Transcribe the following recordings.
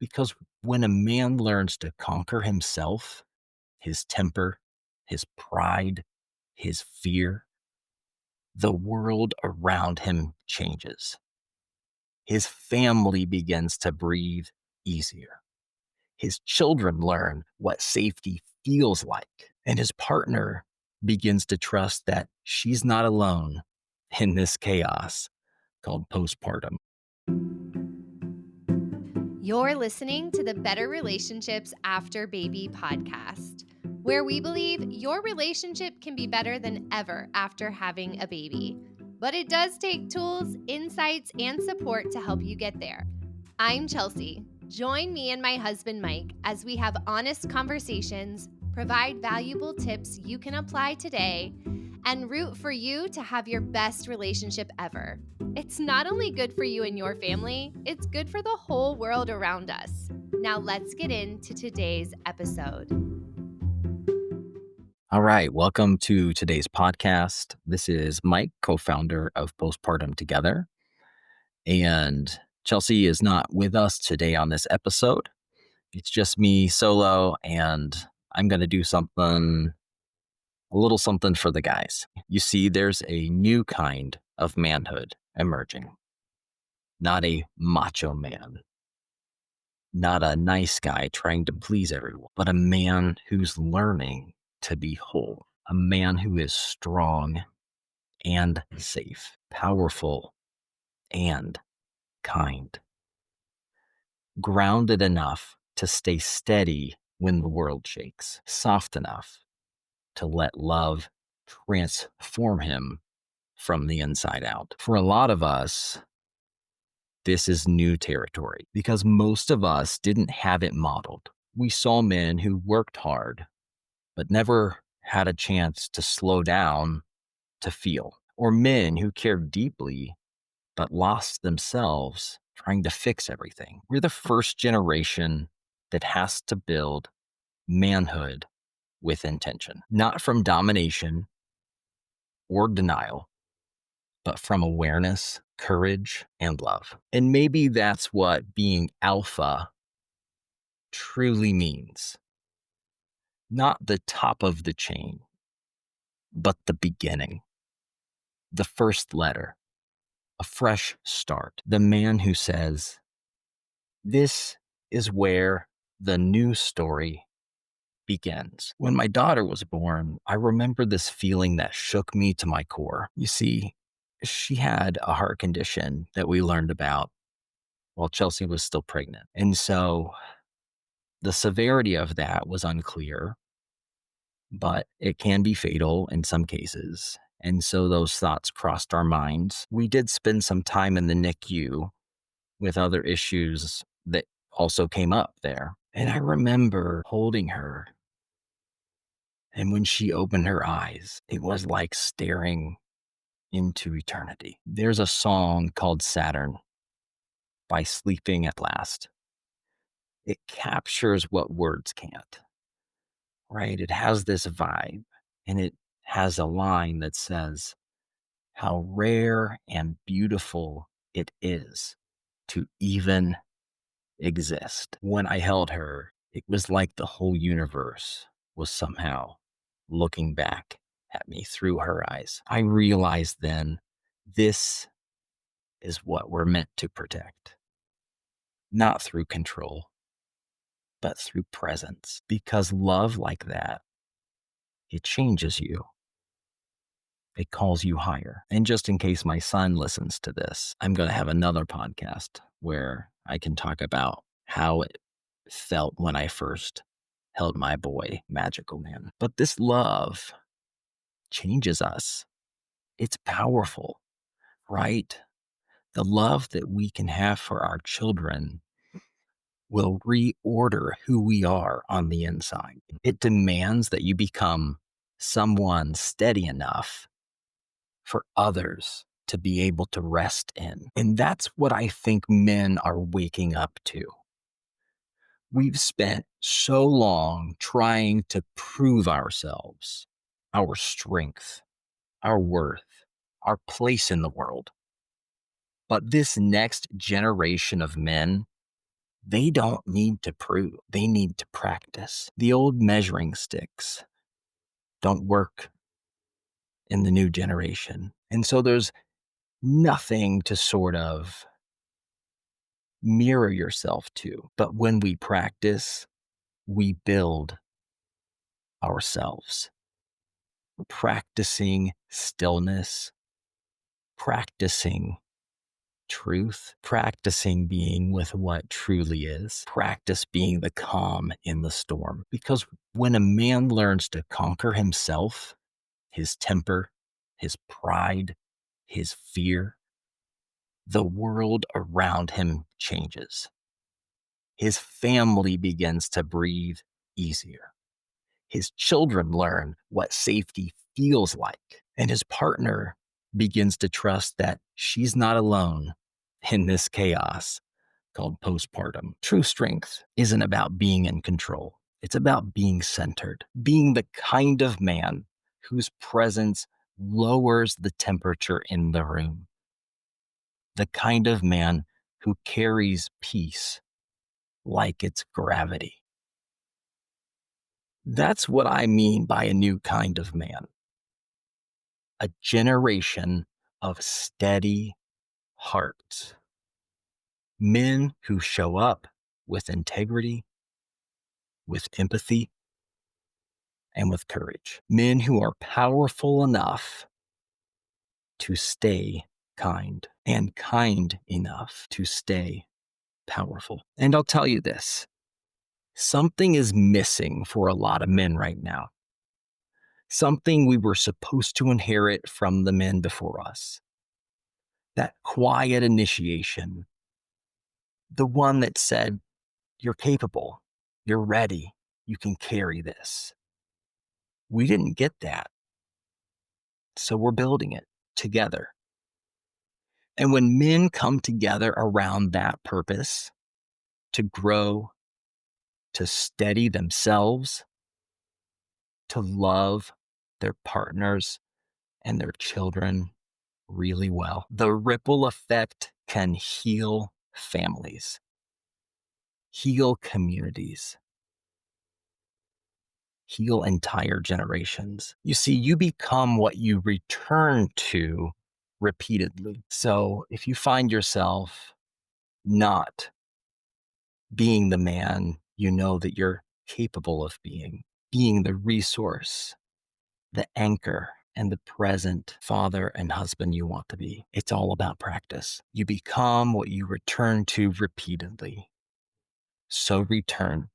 Because when a man learns to conquer himself, his temper, his pride, his fear, the world around him changes. His family begins to breathe easier. His children learn what safety feels like, and his partner begins to trust that she's not alone in this chaos called postpartum. You're listening to the Better Relationships After Baby podcast, where we believe your relationship can be better than ever after having a baby. But it does take tools, insights, and support to help you get there. I'm Chelsea. Join me and my husband, Mike, as we have honest conversations, provide valuable tips you can apply today, and root for you to have your best relationship ever. It's not only good for you and your family, it's good for the whole world around us. Now let's get into today's episode. All right, welcome to today's podcast. This is Mike, co founder of Postpartum Together. And Chelsea is not with us today on this episode. It's just me solo, and I'm going to do a little something for the guys. You see, there's a new kind of manhood emerging. Not a macho man, not a nice guy trying to please everyone, but a man who's learning to be whole, a man who is strong and safe, powerful and kind, grounded enough to stay steady when the world shakes, soft enough to let love transform him from the inside out. For a lot of us, this is new territory because most of us didn't have it modeled. We saw men who worked hard, but never had a chance to slow down to feel, or men who cared deeply, but lost themselves trying to fix everything. We're the first generation that has to build manhood with intention, not from domination or denial, but from awareness, courage, and love. And maybe that's what being alpha truly means. Not the top of the chain, but the beginning, the first letter, a fresh start. The man who says, this is where the new story begins. When my daughter was born, I remember this feeling that shook me to my core. You see, she had a heart condition that we learned about while Chelsea was still pregnant. And so the severity of that was unclear, but it can be fatal in some cases. And so those thoughts crossed our minds. We did spend some time in the NICU with other issues that also came up there. And I remember holding her. And when she opened her eyes, it was like staring into eternity. There's a song called Saturn by Sleeping at Last. It captures what words can't, right? It has this vibe, and it has a line that says, how rare and beautiful it is to even exist. When I held her, it was like the whole universe was somehow looking back at me through her eyes. I realized then this is what we're meant to protect, not through control, but through presence. Because love like that, it changes you. It calls you higher. And just in case my son listens to this, I'm going to have another podcast where I can talk about how it felt when I first held my boy, Magical Man. But this love changes us. It's powerful, right? The love that we can have for our children will reorder who we are on the inside. It demands that you become someone steady enough for others to be able to rest in. And that's what I think men are waking up to. We've spent so long trying to prove ourselves, our strength, our worth, our place in the world. But this next generation of men, They don't need to prove, they need to practice. The old measuring sticks don't work in the new generation. And so there's nothing to sort of mirror yourself to. But when we practice, we build ourselves. Practicing stillness, practicing truth, practicing being with what truly is, practice being the calm in the storm. Because when a man learns to conquer himself, his temper, his pride, his fear, the world around him changes. His family begins to breathe easier. His children learn what safety feels like, and his partner begins to trust that she's not alone in this chaos called postpartum. True strength isn't about being in control. It's about being centered, being the kind of man whose presence lowers the temperature in the room, the kind of man who carries peace like it's gravity. That's what I mean by a new kind of man. A generation of steady hearts. Men who show up with integrity, with empathy, and with courage. Men who are powerful enough to stay kind and kind enough to stay powerful. And I'll tell you this, something is missing for a lot of men right now. Something we were supposed to inherit from the men before us. That quiet initiation, the one that said, you're capable, you're ready, you can carry this. We didn't get that. So we're building it together. And when men come together around that purpose to grow, to steady themselves, to love their partners and their children really well, the ripple effect can heal families, heal communities, heal entire generations. You see, you become what you return to repeatedly. So if you find yourself not being the man you know that you're capable of being the resource, the anchor, and the present father and husband you want to be, it's all about practice. You become what you return to repeatedly. So return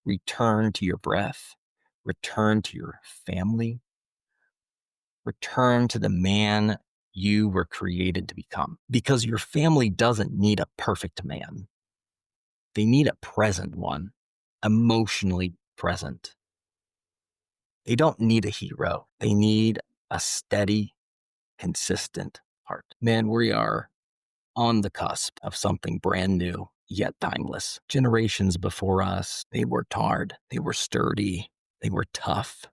to your breath, return to your family, return to the man you were created to become. Because your family doesn't need a perfect man. They need a present one, emotionally present. They don't need a hero. They need a steady, consistent heart. Man, we are on the cusp of something brand new, yet timeless. Generations before us, they worked hard, they were sturdy, they were tough.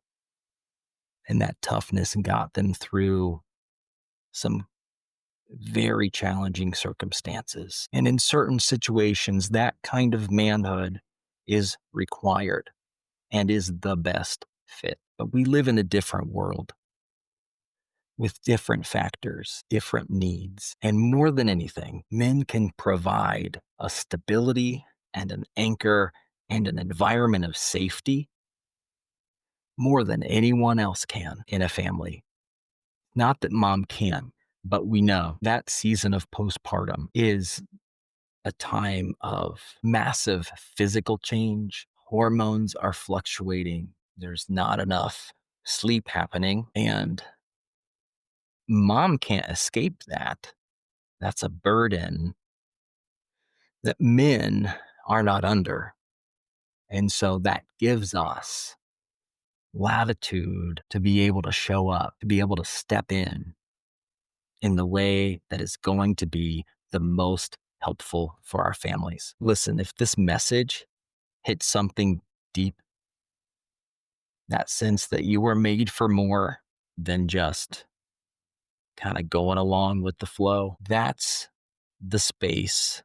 And that toughness got them through some very challenging circumstances. And in certain situations, that kind of manhood is required and is the best fit. But we live in a different world with different factors, different needs. And more than anything, men can provide a stability and an anchor and an environment of safety more than anyone else can in a family. Not that mom can, but we know that season of postpartum is a time of massive physical change. Hormones are fluctuating. There's not enough sleep happening, and mom can't escape that. That's a burden that men are not under. And so that gives us latitude to be able to show up, to be able to step in the way that is going to be the most helpful for our families. Listen, if this message hits something deep, that sense that you were made for more than just kind of going along with the flow, that's the space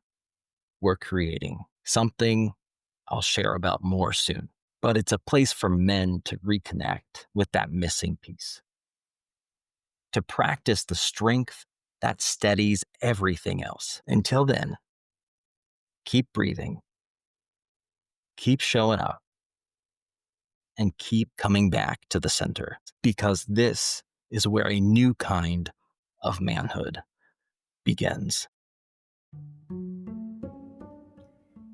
we're creating, something I'll share about more soon. But it's a place for men to reconnect with that missing piece, to practice the strength that steadies everything else. Until then, keep breathing, keep showing up, and keep coming back to the center, because this is where a new kind of manhood begins.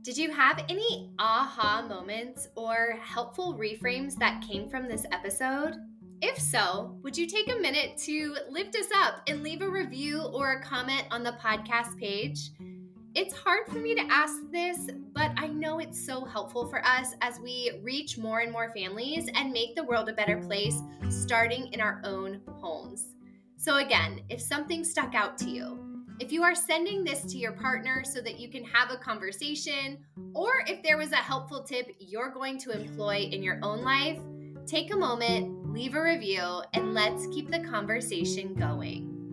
Did you have any aha moments or helpful reframes that came from this episode? If so, would you take a minute to lift us up and leave a review or a comment on the podcast page? It's hard for me to ask this, but I know it's so helpful for us as we reach more and more families and make the world a better place, starting in our own homes. So, again, if something stuck out to you, if you are sending this to your partner so that you can have a conversation, or if there was a helpful tip you're going to employ in your own life, take a moment, leave a review, and let's keep the conversation going.